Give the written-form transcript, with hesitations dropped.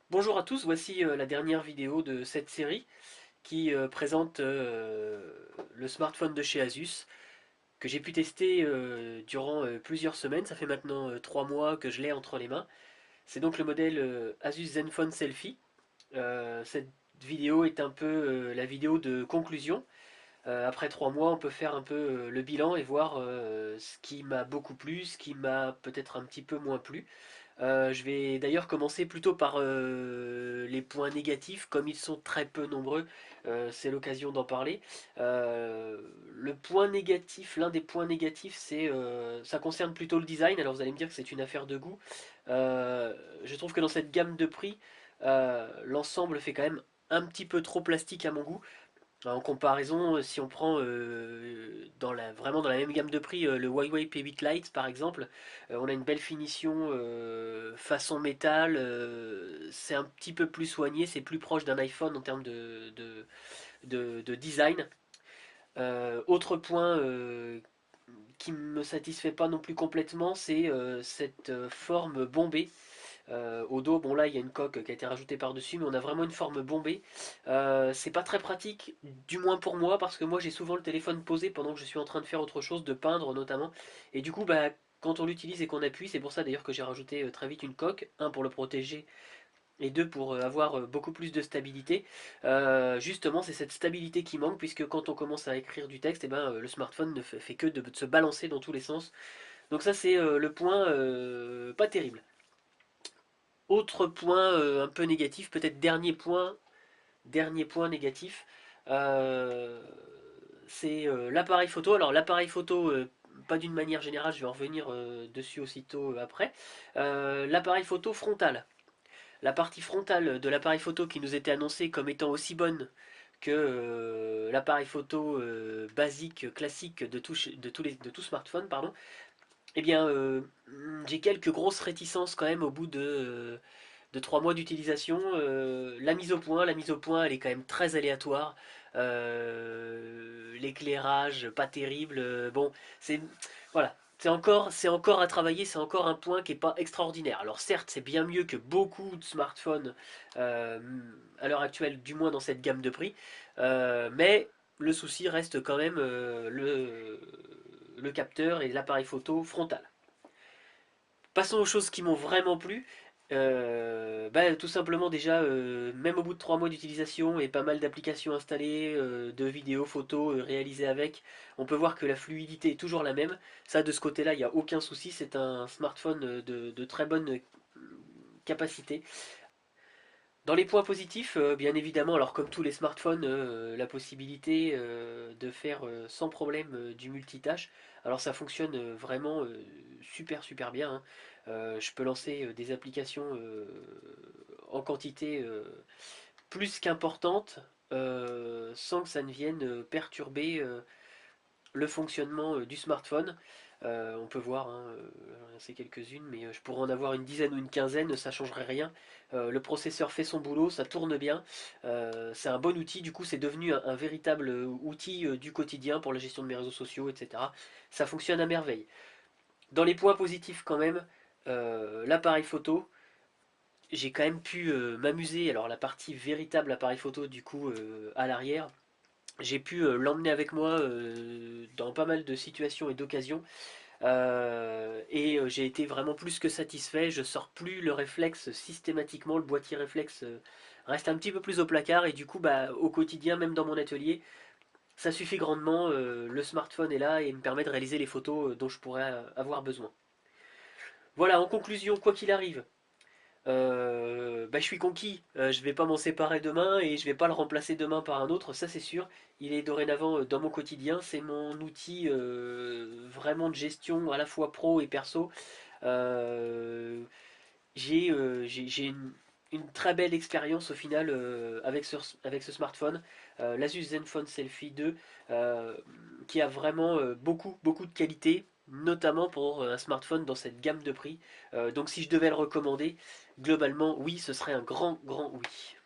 Bonjour à tous, voici la dernière vidéo de cette série qui présente le smartphone de chez Asus que j'ai pu tester durant plusieurs semaines. Ça fait maintenant 3 mois que je l'ai entre les mains. C'est donc le modèle Asus Zenfone Selfie. Cette vidéo est un peu la vidéo de conclusion. Après 3 mois, on peut faire un peu le bilan et voir ce qui m'a beaucoup plu, ce qui m'a peut-être un petit peu moins plu. Je vais d'ailleurs commencer plutôt par les points négatifs, comme ils sont très peu nombreux, c'est l'occasion d'en parler. Le point négatif, l'un des points négatifs, ça concerne plutôt le design. Alors vous allez me dire que c'est une affaire de goût. Euh, je trouve que dans cette gamme de prix, l'ensemble fait quand même un petit peu trop plastique à mon goût. En comparaison, si on prend vraiment dans la même gamme de prix le Huawei P8 Lite par exemple, on a une belle finition façon métal, c'est un petit peu plus soigné, c'est plus proche d'un iPhone en termes de design. Autre point qui ne me satisfait pas non plus complètement, c'est cette forme bombée au dos. Bon, là, il y a une coque qui a été rajoutée par-dessus, mais on a vraiment une forme bombée. C'est pas très pratique, du moins pour moi, parce que moi j'ai souvent le téléphone posé pendant que je suis en train de faire autre chose, de peindre notamment. Et du coup, bah, quand on l'utilise et qu'on appuie, c'est pour ça d'ailleurs que j'ai rajouté très vite une coque, un pour le protéger et deux pour avoir beaucoup plus de stabilité. Justement, c'est cette stabilité qui manque, puisque quand on commence à écrire du texte, et ben, le smartphone ne fait que de se balancer dans tous les sens. Donc ça, c'est le point pas terrible. Autre point un peu négatif, peut-être dernier point négatif, euh, c'est l'appareil photo. Alors l'appareil photo, pas d'une manière générale, je vais en revenir dessus aussitôt après. L'appareil photo frontal. La partie frontale de l'appareil photo qui nous était annoncée comme étant aussi bonne que l'appareil photo basique, classique de tout smartphone, pardon, eh bien, j'ai quelques grosses réticences quand même au bout de 3 mois d'utilisation. La mise au point, elle est quand même très aléatoire. L'éclairage, pas terrible. Bon, c'est voilà, c'est encore à travailler. C'est encore un point qui est pas extraordinaire. Alors certes, c'est bien mieux que beaucoup de smartphones euh, à l'heure actuelle, du moins dans cette gamme de prix. Mais le souci reste quand même le capteur et l'appareil photo frontal. Passons aux choses qui m'ont vraiment plu. Bah, tout simplement déjà, même au bout de 3 mois d'utilisation et pas mal d'applications installées, de vidéos, photos réalisées avec, on peut voir que la fluidité est toujours la même. Ça, de ce côté-là, il n'y a aucun souci. C'est un smartphone de très bonne capacité. Dans les points positifs, bien évidemment, alors comme tous les smartphones, la possibilité de faire sans problème du multitâche. Alors ça fonctionne vraiment super bien, hein. Je peux lancer des applications en quantité plus qu'importante sans que ça ne vienne perturber le fonctionnement du smartphone. On peut voir, hein, c'est quelques-unes, mais je pourrais en avoir une dizaine ou une quinzaine, ça changerait rien. Le processeur fait son boulot, ça tourne bien. C'est un bon outil, du coup c'est devenu un véritable outil du quotidien pour la gestion de mes réseaux sociaux, etc. Ça fonctionne à merveille. Dans les points positifs quand même, l'appareil photo, j'ai quand même pu m'amuser. Alors la partie véritable appareil photo, du coup, à l'arrière, j'ai pu l'emmener avec moi dans pas mal de situations et d'occasions. J'ai été vraiment plus que satisfait. Je sors plus le réflexe systématiquement, le boîtier réflexe reste un petit peu plus au placard et du coup bah, au quotidien, même dans mon atelier, ça suffit grandement. Le smartphone est là et me permet de réaliser les photos dont je pourrais avoir besoin. Voilà, en conclusion, quoi qu'il arrive, bah, je suis conquis. Je vais pas m'en séparer demain et je vais pas le remplacer demain par un autre, ça c'est sûr. Il est dorénavant dans mon quotidien. C'est mon outil vraiment de gestion à la fois pro et perso. Euh, j'ai une très belle expérience au final avec ce smartphone, l'Asus Zenfone Selfie 2, euh, qui a vraiment beaucoup de qualité, notamment pour un smartphone dans cette gamme de prix. Donc si je devais le recommander, globalement, oui, ce serait un grand oui.